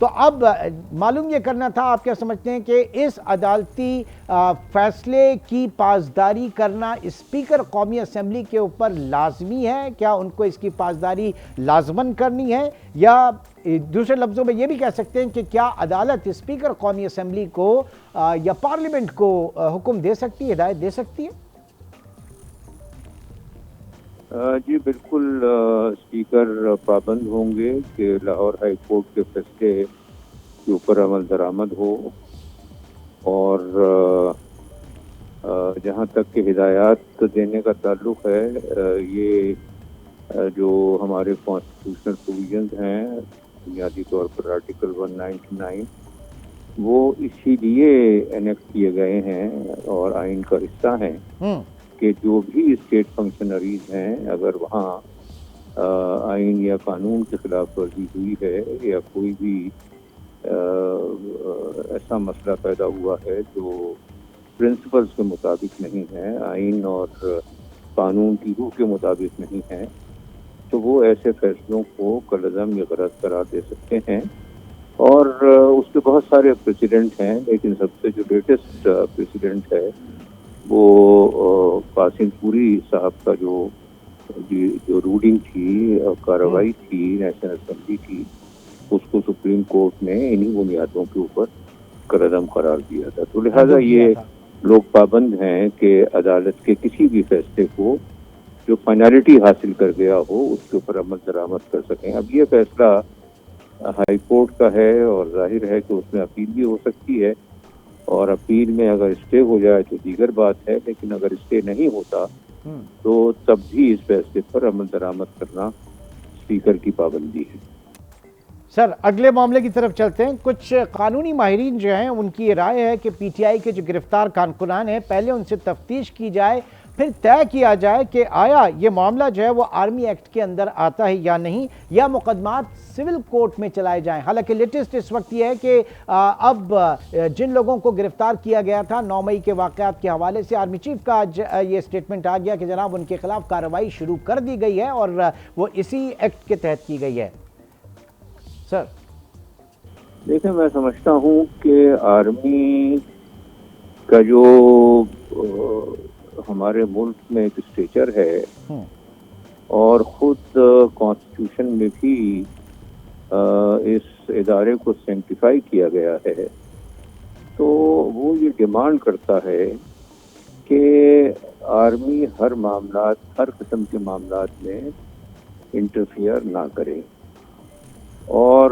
تو اب معلوم یہ کرنا تھا آپ کیا سمجھتے ہیں کہ اس عدالتی فیصلے کی پاسداری کرنا اسپیکر قومی اسمبلی کے اوپر لازمی ہے؟ کیا ان کو اس کی پاسداری لازماً کرنی ہے، یا دوسرے لفظوں میں یہ بھی کہہ سکتے ہیں کہ کیا عدالت اسپیکر قومی اسمبلی کو یا پارلیمنٹ کو حکم دے سکتی ہے، ہدایت دے سکتی ہے؟ جی بالکل، اسپیکر پابند ہوں گے کہ لاہور ہائی کورٹ کے فیصلے کے اوپر عمل درآمد ہو، اور جہاں تک کہ ہدایات دینے کا تعلق ہے، یہ جو ہمارے کانسٹیٹیوشنل پروویژنز ہیں بنیادی طور پر آرٹیکل 199 وہ اسی لیے انیکٹ کیے گئے ہیں اور آئین کا حصہ ہیں کہ جو بھی اسٹیٹ فنکشنریز ہیں، اگر وہاں آئین یا قانون کے خلاف ورزی ہوئی ہے یا کوئی بھی ایسا مسئلہ پیدا ہوا ہے جو پرنسپلز کے مطابق نہیں ہے، آئین اور قانون کی روح کے مطابق نہیں ہے، تو وہ ایسے فیصلوں کو کالعدم یا غلط قرار دے سکتے ہیں۔ اور اس کے بہت سارے پریسیڈنٹ ہیں، لیکن سب سے جو لیٹسٹ پریسیڈنٹ ہے وہ قاسم پوری صاحب کا جو رولنگ تھی، کارروائی تھی نیشنل اسمبلی کی، اس کو سپریم کورٹ نے انہی بنیادوں کے اوپر کالعدم قرار دیا تھا۔ تو لہٰذا یہ لوگ پابند ہیں کہ عدالت کے کسی بھی فیصلے کو جو فائنلٹی حاصل کر گیا ہو اس کے اوپر عمل درآمد کر سکیں۔ اب یہ فیصلہ ہائی کورٹ کا ہے اور ظاہر ہے کہ اس میں اپیل بھی ہو سکتی ہے، اور اپیل میں اگر اسٹے ہو جائے تو دیگر بات ہے، لیکن اگر اسٹے نہیں ہوتا تو تب بھی اس فیصلے پر عمل درآمد کرنا اسپیکر کی پابندی ہے۔ سر اگلے معاملے کی طرف چلتے ہیں۔ کچھ قانونی ماہرین جو ہیں ان کی یہ رائے ہے کہ پی ٹی آئی کے جو گرفتار کارکنان ہیں پہلے ان سے تفتیش کی جائے، پھر طے کیا جائے کہ آیا یہ معاملہ جو ہے وہ آرمی ایکٹ کے اندر آتا ہے یا نہیں، یا مقدمات سول کورٹ میں چلائے جائیں۔ حالانکہ لیٹسٹ اس وقت یہ ہے کہ اب جن لوگوں کو گرفتار کیا گیا تھا 9 مئی کے واقعات کے حوالے سے، آرمی چیف کا یہ سٹیٹمنٹ آ گیا کہ جناب ان کے خلاف کارروائی شروع کر دی گئی ہے اور وہ اسی ایکٹ کے تحت کی گئی ہے۔ سر دیکھیں، میں سمجھتا ہوں کہ آرمی کا جو ہمارے ملک میں ایک اسٹیچر ہے اور خود کانسٹیٹیوشن میں بھی اس ادارے کو سینکٹیفائی کیا گیا ہے، تو وہ یہ ڈیمانڈ کرتا ہے کہ آرمی ہر قسم کے معاملات میں انٹرفیئر نہ کرے، اور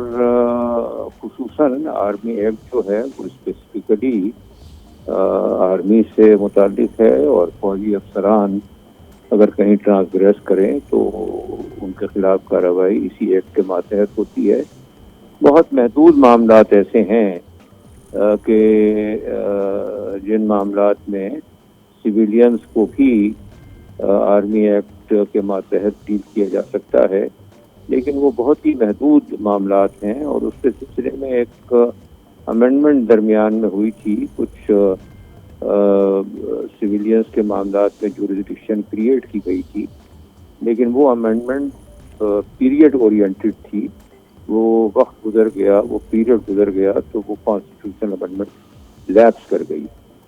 خصوصاً آرمی ایکٹ جو ہے وہ اسپیسیفکلی آرمی سے متعلق ہے، اور فوجی افسران اگر کہیں ٹرانسگریس کریں تو ان کے خلاف کارروائی اسی ایکٹ کے ماتحت ہوتی ہے۔ بہت محدود معاملات ایسے ہیں کہ جن معاملات میں سویلینز کو بھی آرمی ایکٹ کے ماتحت ڈیل کیا جا سکتا ہے، لیکن وہ بہت ہی محدود معاملات ہیں، اور اس کے سلسلے میں ایک امینڈمنٹ درمیان میں ہوئی تھی، کچھ سویلینز کے معاملات میں جوریسڈکشن کریٹ کی گئی تھی، لیکن وہ امینڈمنٹ پیریڈ اورینٹڈ تھی، وہ وقت گزر گیا، وہ پیریڈ گزر گیا، تو وہ کانسٹیٹیوشنل امینڈمنٹ لیپس کر گئی۔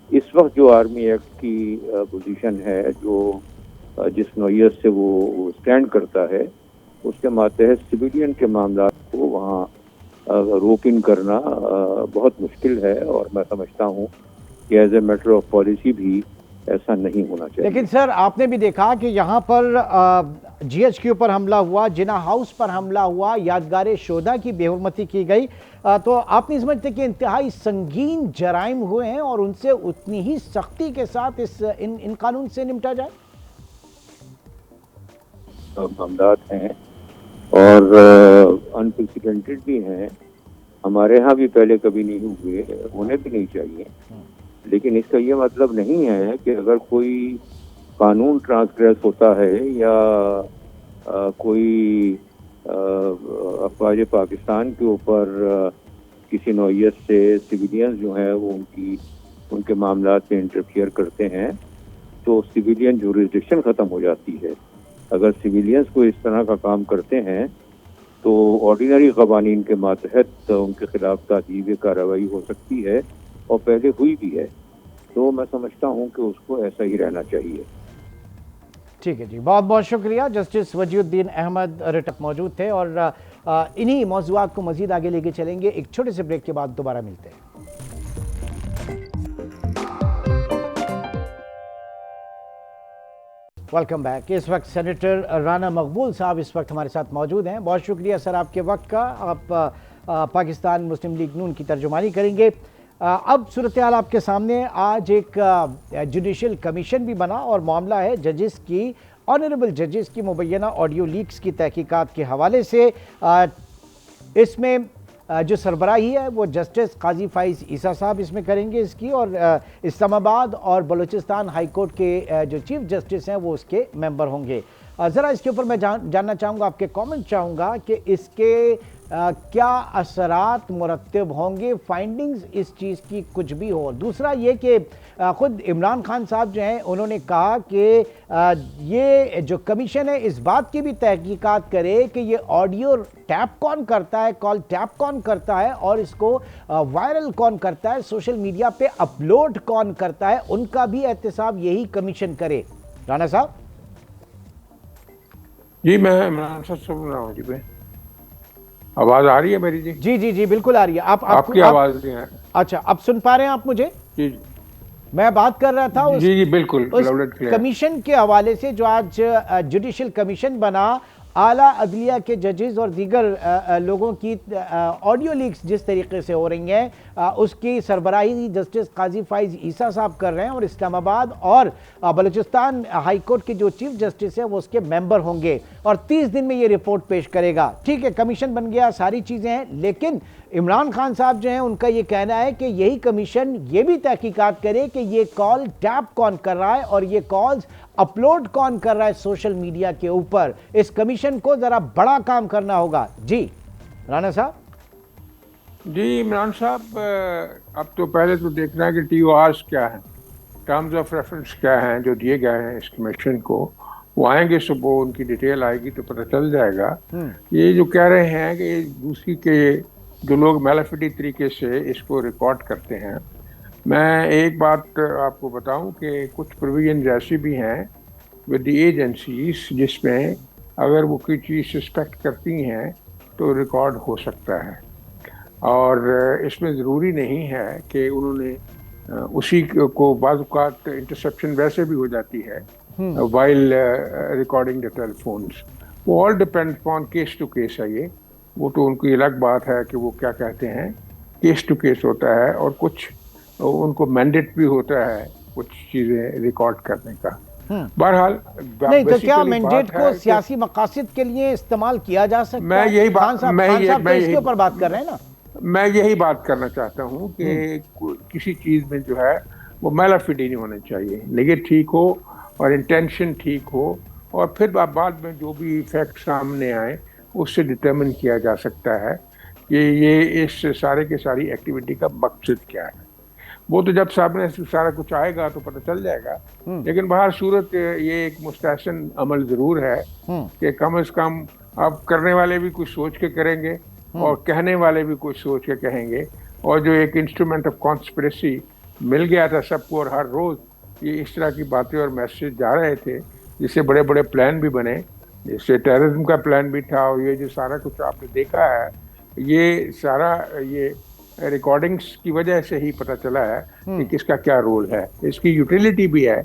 اس وقت جو آرمی ایکٹ کی پوزیشن ہے، جو جس نوعیت سے وہ اسٹینڈ کرتا ہے، اس کے ماتحت سویلین کے معاملات کو وہاں روک ان کرنا بہت مشکل ہے، اور میں سمجھتا ہوں کہ as a matter of policy بھی ایسا نہیں ہونا چاہیے۔ لیکن سر آپ نے بھی دیکھا کہ یہاں پر جی ایچ کیو پر حملہ ہوا، جناح ہاؤس پر حملہ ہوا، یادگار شہداء کی بے حرمتی کی گئی، تو آپ نہیں سمجھتے کہ انتہائی سنگین جرائم ہوئے ہیں اور ان سے اتنی ہی سختی کے ساتھ ان قانون سے نمٹا جائے؟ معاملات ہیں اور انپریسیڈنٹڈ بھی ہیں، ہمارے ہاں بھی پہلے کبھی نہیں ہوئے، ہونے بھی نہیں چاہیے، لیکن اس کا یہ مطلب نہیں ہے کہ اگر کوئی قانون ٹرانسگریس ہوتا ہے یا کوئی افواج پاکستان کے اوپر کسی نوعیت سے سویلینز جو ہیں وہ ان کے معاملات میں انٹرفیئر کرتے ہیں، تو سویلین جوریسڈکشن ختم ہو جاتی ہے۔ اگر سویلینز کو اس طرح کا کام کرتے ہیں تو آرڈینری قوانین کے ماتحت ان کے خلاف تعزیری کارروائی ہو سکتی ہے اور پہلے ہوئی بھی ہے. تو میں سمجھتا ہوں کہ اس کو ایسا ہی رہنا چاہیے. ٹھیک ہے جی، بہت بہت شکریہ. جسٹس وجی الدین احمد رٹک موجود تھے اور انہی موضوعات کو مزید آگے لے کے چلیں گے. ایک چھوٹے سے بریک کے بعد دوبارہ ملتے ہیں. Welcome back. اس وقت سینیٹر رانا مقبول صاحب اس وقت ہمارے ساتھ موجود ہیں. بہت شکریہ سر آپ کے وقت کا. آپ پاکستان مسلم لیگ نون کی ترجمانی کریں گے. اب صورتحال آپ کے سامنے. آج ایک جوڈیشل کمیشن بھی بنا اور معاملہ ہے ججز کی، آنریبل ججز کی مبینہ آڈیو لیکس کی تحقیقات کے حوالے سے. اس میں جو سربراہی ہے وہ جسٹس قاضی فائز عیسیٰ صاحب اس میں کریں گے اس کی، اور اسلام آباد اور بلوچستان ہائی کورٹ کے جو چیف جسٹس ہیں وہ اس کے ممبر ہوں گے. ذرا اس کے اوپر میں جاننا چاہوں گا، آپ کے کامنٹ چاہوں گا کہ اس کے کیا اثرات مرتب ہوں گے، فائنڈنگز اس چیز کی کچھ بھی ہو. دوسرا یہ کہ خود عمران خان صاحب جو ہیں انہوں نے کہا کہ یہ جو کمیشن ہے اس بات کی بھی تحقیقات کرے کہ یہ آڈیو ٹیپ کون کرتا ہے، کال ٹیپ کون کرتا ہے، اور اس کو وائرل کون کرتا ہے، سوشل میڈیا پہ اپلوڈ کون کرتا ہے، ان کا بھی احتساب یہی کمیشن کرے. رانا صاحب جی، میں عمران صاحب سن رہا ہوں. جی آواز آ رہی ہے میری؟ جی جی جی بالکل آ رہی ہے. آپ کی آواز نہیں ہے. اچھا، اب سن پا رہے ہیں آپ مجھے؟ جی میں بات کر رہا تھا جی بالکل کمیشن کے حوالے سے جو آج جوڈیشل کمیشن بنا، اعلیٰ عدلیہ کے ججز اور دیگر لوگوں کی آڈیو لیکس جس طریقے سے ہو رہی ہیں اس کی سربراہی جسٹس قاضی فائز عیسیٰ صاحب کر رہے ہیں، اور اسلام آباد اور بلوچستان ہائی کورٹ کے جو چیف جسٹس ہیں وہ اس کے ممبر ہوں گے، اور 30 دن میں یہ رپورٹ پیش کرے گا. ٹھیک ہے، کمیشن بن گیا، ساری چیزیں ہیں، لیکن عمران خان صاحب جو ہیں ان کا یہ کہنا ہے کہ یہی کمیشن یہ بھی تحقیقات کرے کہ یہ کال ٹیپ کون کر رہا ہے اور یہ کالز اپلوڈ کون کر رہا ہے سوشل میڈیا کے اوپر. اس کمیشن کو ذرا بڑا کام کرنا ہوگا. جی رانا صاحب. جی عمران صاحب، اب تو پہلے تو دیکھنا ہے کہ ٹی او آرز کیا ہیں، ٹرمز آف ریفرنس کیا ہیں جو دیے گئے ہیں اس کمیشن کو. وہ آئیں گے صبح، ان کی ڈیٹیل آئے گی تو پتہ چل جائے گا. یہ جو کہہ رہے ہیں کہ دوسری کے جو لوگ میلافٹی طریقے سے اس کو ریکارڈ کرتے ہیں، میں ایک بات آپ کو بتاؤں کہ کچھ پروویژنز ایسی بھی ہیں ود دی ایجنسیز جس میں اگر وہ کوئی چیز سسپیکٹ کرتی ہیں تو ریکارڈ ہو سکتا ہے، اور اس میں ضروری نہیں ہے کہ انہوں نے اسی کو، بعض اوقات انٹرسیپشن ویسے بھی ہو جاتی ہے وائل ریکارڈنگ دا ٹیلیفونس. وہ all depend upon case to case ہے. یہ وہ تو ان کی الگ بات ہے کہ وہ کیا کہتے ہیں، کیس ٹو کیس ہوتا ہے، اور کچھ ان کو مینڈیٹ بھی ہوتا ہے کچھ چیزیں ریکارڈ کرنے کا. بہرحال نہیں تو کیا مینڈیٹ کو سیاسی مقاصد کے لیے استعمال کیا جا سکتا ہے؟ میں یہی بات اس کے اوپر بات کر رہے ہیں نا. میں یہی بات کرنا چاہتا ہوں کہ کسی چیز میں جو ہے وہ میلافیڈی نہیں ہونا چاہیے. نیت ٹھیک ہو اور انٹینشن ٹھیک ہو، اور پھر بعد میں جو بھی فیکٹ سامنے آئے اس سے ڈٹرمن کیا جا سکتا ہے کہ یہ اس سارے کے ساری ایکٹیویٹی کا مقصد کیا ہے. وہ تو جب سامنے سارا کچھ آئے گا تو پتہ چل جائے گا. لیکن بہر صورت یہ ایک مستحسن عمل ضرور ہے کہ کم از کم اب کرنے والے بھی کچھ سوچ کے کریں گے اور کہنے والے بھی کچھ سوچ کے کہیں گے. اور جو ایک انسٹرومنٹ آف کانسپریسی مل گیا تھا سب کو، اور ہر روز یہ اس طرح کی باتیں اور میسیج جا رہے تھے جس سے بڑے بڑے پلان بھی بنے، جس سے ٹیررزم کا پلان بھی تھا، اور یہ جو سارا کچھ آپ نے دیکھا ہے یہ سارا یہ ریکارڈنگز کی وجہ سے ہی پتہ چلا ہے کہ کس کا کیا رول ہے. اس کی یوٹیلیٹی بھی ہے،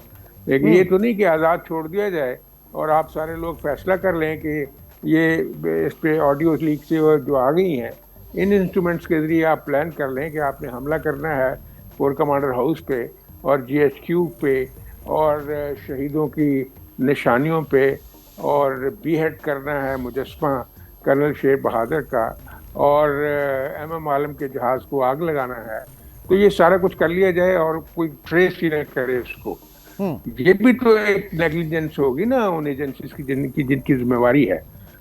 لیکن یہ تو نہیں کہ آزاد چھوڑ دیا جائے اور آپ سارے لوگ فیصلہ کر لیں کہ یہ اس پہ آڈیو لیک سے جو آ گئی ہیں ان انسٹرومنٹس کے ذریعے آپ پلان کر لیں کہ آپ نے حملہ کرنا ہے کور کمانڈر ہاؤس پہ اور جی ایچ کیو پہ اور شہیدوں کی نشانیوں پہ، اور بی ہیڈ کرنا ہے مجسمہ کرنل شیر بہادر کا، اور ایم ایم عالم کے جہاز کو آگ لگانا ہے. تو یہ سارا کچھ کر لیا جائے اور کوئی ٹریس ہی نہ کرے اس کو. یہ بھی تو ایک نیگلیجنس ہوگی نا ان ایجنسیز کی جن کی ذمہ داری ہے.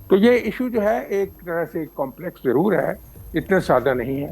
تو یہ ایشو جو ہے ایک طرح سے کمپلیکس ضرور ہے، اتنا سادہ نہیں ہے.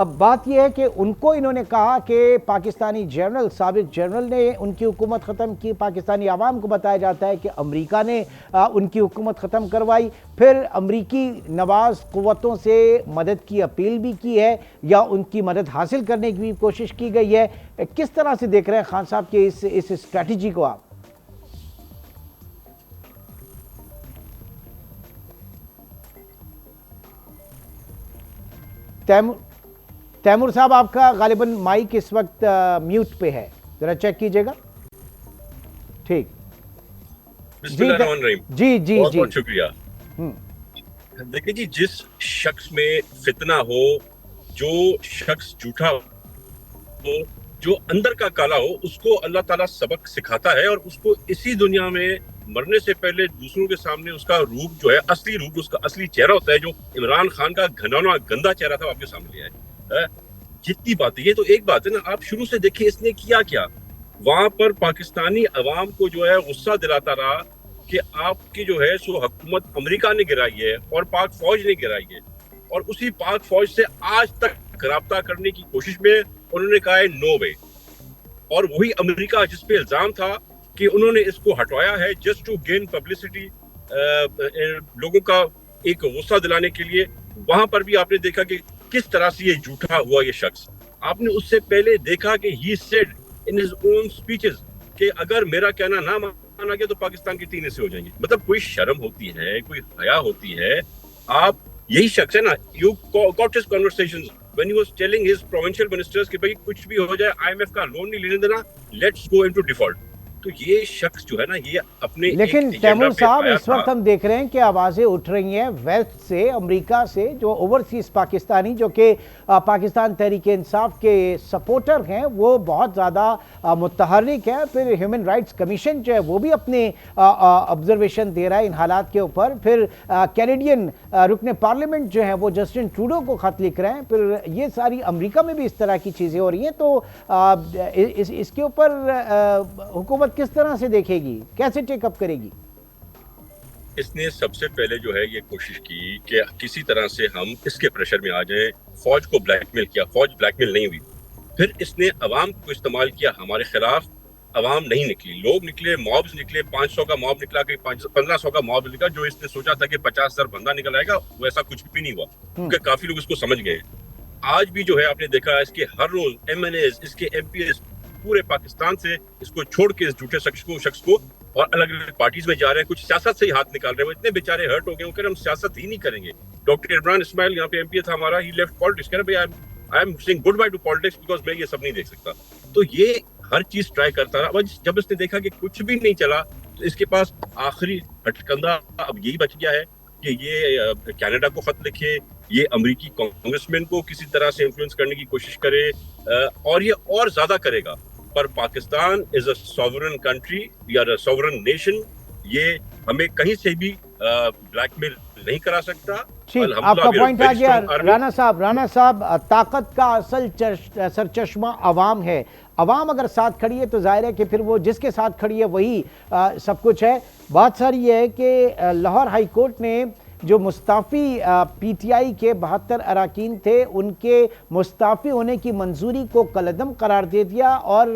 اب بات یہ ہے کہ ان کو انہوں نے کہا کہ پاکستانی جنرل، سابق جنرل نے ان کی حکومت ختم کی، پاکستانی عوام کو بتایا جاتا ہے کہ امریکہ نے ان کی حکومت ختم کروائی، پھر امریکی نواز قوتوں سے مدد کی اپیل بھی کی ہے یا ان کی مدد حاصل کرنے کی بھی کوشش کی گئی ہے. کس طرح سے دیکھ رہے ہیں خان صاحب کہ اس اسٹریٹجی کو آپ؟ تیمور صاحب آپ کا غالباً مائک اس وقت میوٹ پہ ہے، ذرا چیک کیجئے گا. ٹھیک. بسم اللہ الرحمن الرحیم. جی جی بہت جی بہت شکریہ. دیکھیں جی، جس شخص میں فتنہ ہو، جو شخص جھوٹا ہو، جو اندر کا کالا ہو، اس کو اللہ تعالیٰ سبق سکھاتا ہے اور اس کو اسی دنیا میں مرنے سے پہلے دوسروں کے سامنے اس کا روپ جو ہے، اصلی روپ، اس کا اصلی چہرہ ہوتا ہے، جو عمران خان کا گھناؤنا گندا چہرہ تھا، آپ کے سامنے لیا ہے. جتنی باتیں، یہ تو ایک بات ہے نا، آپ شروع سے دیکھیں اس نے کیا کیا. وہاں پر پاکستانی عوام کو جو ہے غصہ دلاتا رہا کہ آپ کی جو ہے سو حکومت امریکہ نے گرائی ہے اور پاک فوج نے گرائی ہے، اور اسی پاک فوج سے آج تک رابطہ کرنے کی کوشش میں انہوں نے کہا ہے نو وے. اور وہی امریکہ جس پہ الزام تھا کہ انہوں نے اس کو ہٹوایا ہے جسٹ ٹو گین پبلسٹی، لوگوں کا ایک غصہ دلانے کے لیے، وہاں پر بھی آپ نے دیکھا کہ کس طرح سے یہ جھوٹا ہوا یہ شخص. آپ نے اس سے پہلے دیکھا کہ he said in his own speeches کہ اگر میرا کہنا نہ مانا گیا تو پاکستان کے 3 حصے ہو جائیں گے. مطلب کوئی شرم ہوتی ہے، کوئی حیا ہوتی ہے. آپ یہی شخص ہے نا، you got his conversations when he was telling his provincial ministers کہ بھئی کچھ بھی ہو جائے IMF کا لون نہیں لینے دینا، لیٹس گو انٹو ڈیفالٹ. تو یہ شخص جو ہے نا، یہ اپنے لیکن تیمور صاحب اس وقت ہم دیکھ رہے ہیں کہ آوازیں اٹھ رہی ہیں ویسٹ سے، امریکہ سے، جو اوورسیز پاکستانی جو کہ پاکستان تحریک انصاف کے سپورٹر ہیں، وہ بہت زیادہ متحرک ہیں. پھر ہیومن رائٹس کمیشن جو ہے وہ بھی اپنے آبزرویشن دے رہا ہے ان حالات کے اوپر. پھر کینیڈین رکن پارلیمنٹ جو ہیں وہ جسٹن ٹروڈو کو خط لکھ رہے ہیں. پھر یہ ساری امریکہ میں بھی اس طرح کی چیزیں ہو رہی ہیں. تو اس کے اوپر حکومت کس طرح سے دیکھے گی، کیسے ٹیک اپ کرے گی؟ اس نے سب سے پہلے جو ہے یہ کوشش کی کہ کسی طرح سے ہم اس کے پریشر میں آ جائیں. فوج کو بلیک میل کیا، فوج بلیک میل نہیں ہوئی. پھر اس نے عوام کو استعمال کیا ہمارے خلاف. عوام نہیں نکلی، لوگ نکلے، موبز نکلے. 500 کا موب نکلا کہ 1500 کا موب نکلا. جو اس نے سوچا تھا کہ 50,000 بندہ نکل آئے گا، ویسا کچھ بھی نہیں ہوا، کیونکہ کافی لوگ اس کو سمجھ گئے. آج بھی جو ہے آپ نے دیکھا اس کے ہر روز ایم این ایز، اس کے ایم پی ایز پورے پاکستان سے اس کو چھوڑ کے اس جھوٹے شخص کو اور الگ الگ پارٹیز میں جا رہے ہیں. کچھ سیاست سے ہی ہاتھ نکال رہے ہیں. وہ اتنے بیچارے ہرٹ ہو گئے کہ ہم سیاست ہی نہیں کریں گے. ڈاکٹر عمران اسماعیل یہاں پہ ایم پی تھا ہمارا، ہی لیفٹ پالیٹکس. کہہ رہے I am seeing goodbye to politics because میں یہ سب نہیں دیکھ سکتا. تو یہ ہر چیز ٹرائی کرتا رہا. جب اس نے دیکھا کہ کچھ بھی نہیں چلا تو اس کے پاس آخری ہٹکندہ اب یہی بچ گیا ہے کہ یہ کینیڈا کو خط لکھے، یہ امریکی کانگریسمین کو کسی طرح سے انفلوئنس کرنے کی کوشش کرے، اور یہ اور زیادہ کرے گا. پر Pakistan is a sovereign country, we are a sovereign nation. یہ ہمیں کہیں سے بھی بلیک میل نہیں کرا سکتا. ٹھیک، آپ کا پوائنٹ آ گیا رانا صاحب. طاقت کا اصل سرچشمہ عوام ہے. عوام اگر ساتھ کھڑی ہے تو ظاہر ہے کہ پھر وہ جس کے ساتھ کھڑی ہے وہی سب کچھ ہے. بات ساری یہ ہے کہ لاہور ہائی کورٹ نے جو مستعفی پی ٹی آئی کے 72 اراکین تھے، ان کے مستعفی ہونے کی منظوری کو کالعدم قرار دے دیا اور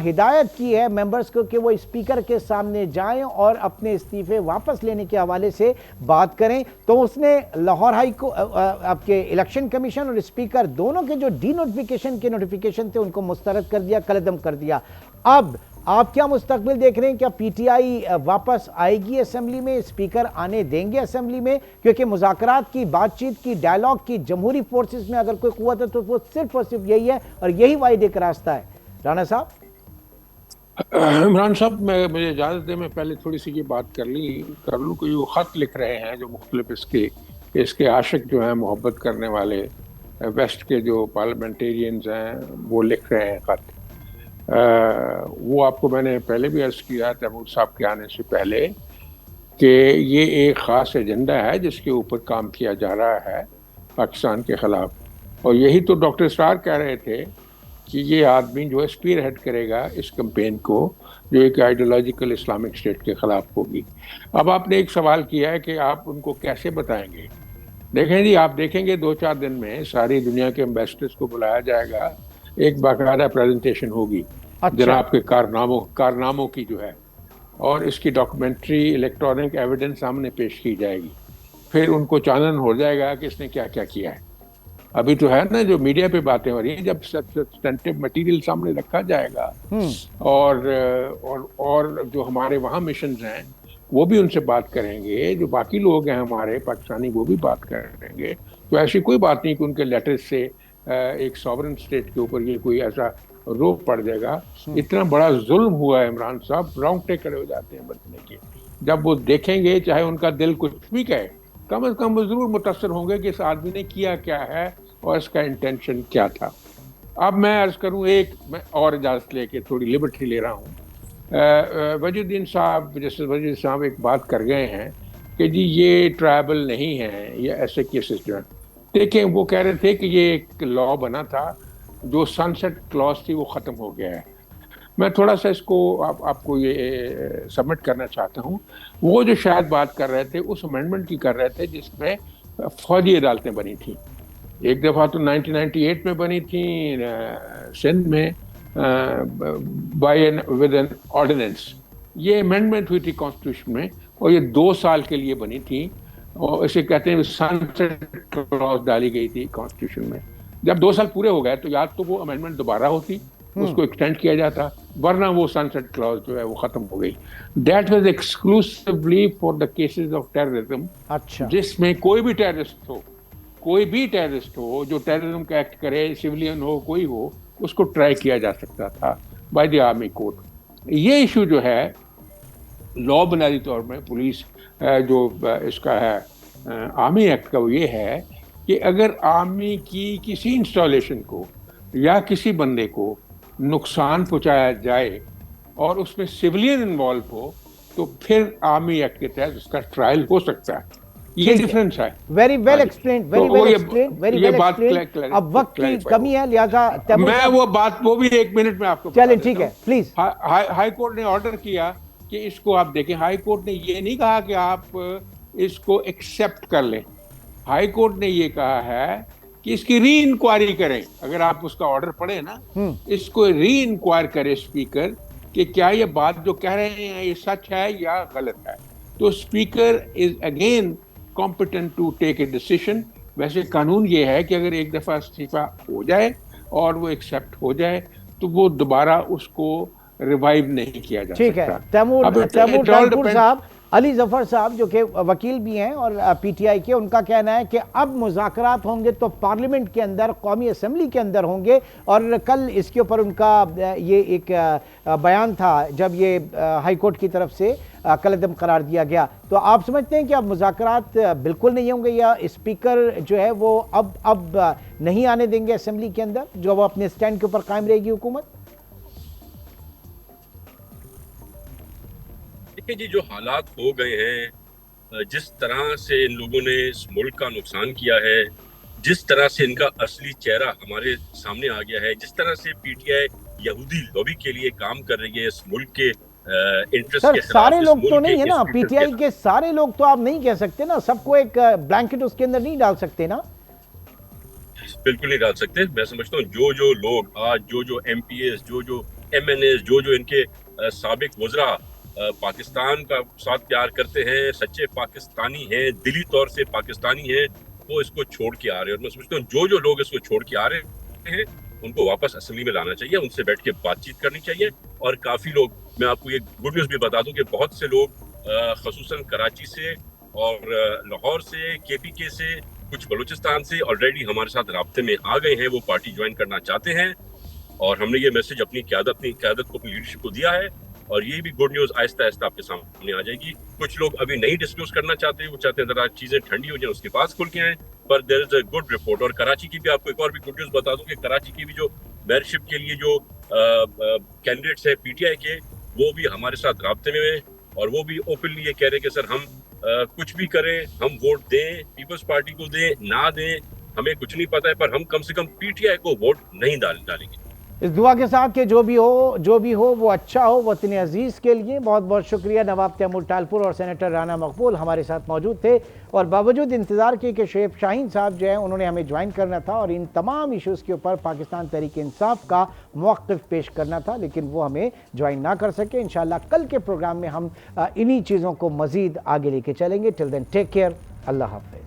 ہدایت کی ہے ممبرز کو کہ وہ اسپیکر کے سامنے جائیں اور اپنے استعفے واپس لینے کے حوالے سے بات کریں. تو اس نے لاہور ہائی کو آپ کے الیکشن کمیشن اور اسپیکر دونوں کے جو ڈی نوٹیفیکیشن کے نوٹیفیکیشن تھے ان کو مسترد کر دیا، کالعدم کر دیا. اب آپ کیا مستقبل دیکھ رہے ہیں؟ کیا پی ٹی آئی واپس آئے گی اسمبلی میں؟ اسپیکر آنے دیں گے اسمبلی میں؟ کیونکہ مذاکرات کی، بات چیت کی، ڈائلاگ کی جمہوری فورسز میں اگر کوئی قوت ہے تو وہ صرف اور صرف یہی ہے اور یہی واحد ایک راستہ ہے. رانا صاحب. عمران صاحب، مجھے اجازت دیں میں پہلے تھوڑی سی یہ بات کر لوں کہ وہ خط لکھ رہے ہیں جو مختلف اس کے عاشق جو ہیں، محبت کرنے والے ویسٹ کے جو پارلیمنٹیرینز ہیں، وہ لکھ رہے ہیں خط. وہ آپ کو میں نے پہلے بھی عرض کیا تیمور صاحب کے آنے سے پہلے کہ یہ ایک خاص ایجنڈا ہے جس کے اوپر کام کیا جا رہا ہے پاکستان کے خلاف. اور یہی تو ڈاکٹر اسرار کہہ رہے تھے کہ یہ آدمی جو ہے اسپیر ہیڈ کرے گا اس کمپین کو، جو ایک آئیڈیالوجیکل اسلامک اسٹیٹ کے خلاف ہوگی. اب آپ نے ایک سوال کیا ہے کہ آپ ان کو کیسے بتائیں گے. دیکھیں جی، آپ دیکھیں گے 2-4 دن میں ساری دنیا کے ایمبیسڈرس کو بلایا جائے گا، ایک باقاعدہ پریزنٹیشن ہوگی اچھا جناب کے کارناموں کی جو ہے، اور اس کی ڈاکومنٹری الیکٹرانک ایویڈنس سامنے پیش کی جائے گی. پھر ان کو چانن ہو جائے گا کہ اس نے کیا کیا کیا ہے. ابھی تو ہے نا جو میڈیا پہ باتیں ہو رہی ہیں، جب سبسٹینٹیو مٹیریل سامنے رکھا جائے گا اور جو ہمارے وہاں مشنز ہیں وہ بھی ان سے بات کریں گے، جو باقی لوگ ہیں ہمارے پاکستانی وہ بھی بات کریں گے، تو ایسی کوئی بات نہیں کہ ان کے لیٹر سے ایک ساورن اسٹیٹ کے اوپر یہ کوئی ایسا روپ پڑ جائے گا. اتنا بڑا ظلم ہوا ہے عمران صاحب، رونگٹے کھڑے ہو جاتے ہیں بچنے کے. جب وہ دیکھیں گے، چاہے ان کا دل کچھ بھی کہے، کم از کم وہ ضرور متاثر ہوں گے کہ اس آدمی نے کیا کیا ہے اور اس کا انٹینشن کیا تھا. اب میں عرض کروں، میں اور اجازت لے کے تھوڑی لبرٹی لے رہا ہوں. وجی الدین صاحب، جسٹس وجی الدین صاحب ایک بات کر گئے ہیں کہ جی یہ ٹرائبل نہیں ہیں، یہ ایسے کیسز جو ہیں. دیکھیں وہ کہہ رہے تھے کہ یہ ایک لا بنا تھا، جو سن سیٹ کلاس تھی وہ ختم ہو گیا ہے. میں تھوڑا سا اس کو آپ کو یہ سبمٹ کرنا چاہتا ہوں. وہ جو شاید بات کر رہے تھے اس امینڈمنٹ کی کر رہے تھے جس میں فوجی عدالتیں بنی تھیں. ایک دفعہ تو 1998 میں بنی تھیں سندھ میں ود این آرڈیننس. یہ امینڈمنٹ ہوئی تھی کانسٹیٹیوشن میں، اور یہ 2 سال کے لیے بنی تھی، اور اسے کہتے ہیں سنسیٹ کلاس ڈالی گئی تھی کانسٹیٹیوشن میں. جب 2 سال پورے ہو گئے تو یا تو وہ امینڈمنٹ دوبارہ ہوتی، اس کو ایکسٹینڈ کیا جاتا، ورنہ وہ سنسیٹ کلاس جو ہے وہ ختم ہو گئی. That was exclusively for the cases of terrorism. اچھا جس میں کوئی بھی ٹیررسٹ ہو جو ٹیررزم کا ایکٹ کرے، سویلین ہو کوئی ہو، اس کو ٹرائی کیا جا سکتا تھا بائی دی آرمی کورٹ. یہ ایشو جو ہے لا بنیادی طور میں پولیس جو اس کا ہے آرمی ایکٹ کا، وہ یہ ہے کہ اگر آرمی کی کسی انسٹالیشن کو یا کسی بندے کو نقصان پہنچایا جائے اور اس میں سویلین انوالو ہو، تو پھر آرمی ایکٹ کے تحت اس کا ٹرائل ہو سکتا ہے. یہ ڈفرینس ہے. ویری ویل ایکسپلینڈ، اب وقت کی کمی ہے لہٰذا میں وہ بھی 1 منٹ میں آپ کو چلیں ٹھیک ہے پلیز. ہائی کورٹ نے آرڈر کیا کہ اس کو آپ دیکھیں. ہائی کورٹ نے یہ نہیں کہا کہ آپ اس کو ایکسیپٹ کر لیں. ہائی کورٹ نے یہ کہا ہے کہ اس کی ری انکوائری کریں. اگر آپ اس کا آرڈر پڑھیں نا، اس کو ری انکوائر کرے اسپیکر کہ کیا یہ بات جو کہہ رہے ہیں یہ سچ ہے یا غلط ہے. تو speaker is again competent to take a decision. ویسے قانون یہ ہے کہ اگر ایک دفعہ استعفیٰ ہو جائے اور وہ ایکسیپٹ ہو جائے تو وہ دوبارہ اس کو ریوائیو نہیں کیا جا سکتا. ٹھیک ہے. تیمور ٹانپور صاحب، علی ظفر صاحب جو کہ وکیل بھی ہیں اور پی ٹی آئی کے، ان کا کہنا ہے کہ اب مذاکرات ہوں گے تو پارلیمنٹ کے اندر، قومی اسمبلی کے اندر ہوں گے. اور کل اس کے اوپر ان کا یہ ایک بیان تھا جب یہ ہائی کورٹ کی طرف سے کالعدم قرار دیا گیا. تو آپ سمجھتے ہیں کہ اب مذاکرات بالکل نہیں ہوں گے، یا اسپیکر جو ہے وہ اب نہیں آنے دیں گے اسمبلی کے اندر، جو وہ اپنے سٹینڈ کے اوپر قائم رہے گی حکومت؟ دیکھیں جی، جو حالات ہو گئے ہیں، جس طرح سے ان لوگوں نے اس ملک کا نقصان کیا ہے، جس طرح سے ان کا اصلی چہرہ ہمارے سامنے آ گیا ہے، جس طرح سے پی ٹی آئی یہودی لابی کے لیے کام کر رہی ہے اس ملک کے انٹرسٹ کے خلاف. سارے لوگ تو نہیں ہے نا پی ٹی آئی کے، سارے لوگ تو آپ نہیں کہہ سکتے نا، سب کو ایک بلینکٹ اس کے اندر نہیں ڈال سکتے نا. بالکل نہیں ڈال سکتے. میں سمجھتا ہوں جو لوگ آج جو ایم پی ایز، جو ایم این ایز، جو ان کے سابق وزراء پاکستان کا ساتھ پیار کرتے ہیں، سچے پاکستانی ہیں، دلی طور سے پاکستانی ہیں، وہ اس کو چھوڑ کے آ رہے ہیں. اور میں سمجھتا ہوں جو لوگ اس کو چھوڑ کے آ رہے ہیں ان کو واپس اسمبلی میں لانا چاہیے، ان سے بیٹھ کے بات چیت کرنی چاہیے. اور کافی لوگ، میں آپ کو یہ گڈ نیوز بھی بتا دوں کہ بہت سے لوگ خصوصاً کراچی سے اور لاہور سے، کے پی کے سے، کچھ بلوچستان سے آلریڈی ہمارے ساتھ رابطے میں آ گئے ہیں. وہ پارٹی جوائن کرنا چاہتے ہیں، اور ہم نے یہ میسج اپنی قیادت کو، اپنی لیڈرشپ کو دیا ہے. اور یہ بھی گڈ نیوز آہستہ آہستہ آپ کے سامنے آ جائے گی. کچھ لوگ ابھی نہیں ڈسکلوز کرنا چاہتے، وہ چاہتے ہیں ذرا چیزیں ٹھنڈی ہو جائیں اس کے پاس کھل کے آئیں. پر دیر از اے گڈ رپورٹ. اور کراچی کی بھی آپ کو ایک اور بھی گڈ نیوز بتا دوں کہ کراچی کی بھی جو میئرشپ کے لیے جو کینڈیڈیٹس ہیں پی ٹی آئی کے، وہ بھی ہمارے ساتھ رابطے میں ہیں، اور وہ بھی اوپنلی یہ کہہ رہے ہیں کہ سر ہم کچھ بھی کریں، ہم ووٹ دیں، پیپلز پارٹی کو دیں نہ دیں، ہمیں کچھ نہیں پتا ہے، پر ہم کم سے کم پی ٹی آئی کو ووٹ نہیں ڈالیں گے. اس دعا کے ساتھ کہ جو بھی ہو وہ اچھا ہو وطن عزیز کے لیے. بہت بہت شکریہ. نواب تیمور ٹالپور اور سینیٹر رانا مقبول ہمارے ساتھ موجود تھے اور باوجود انتظار کے کہ شعیب شاہین صاحب جو ہیں انہوں نے ہمیں جوائن کرنا تھا اور ان تمام ایشوز کے اوپر پاکستان تحریک انصاف کا موقف پیش کرنا تھا لیکن وہ ہمیں جوائن نہ کر سکے. انشاءاللہ کل کے پروگرام میں ہم انہی چیزوں کو مزید آگے لے کے چلیں گے. ٹل دین ٹیک کیئر. اللہ حافظ.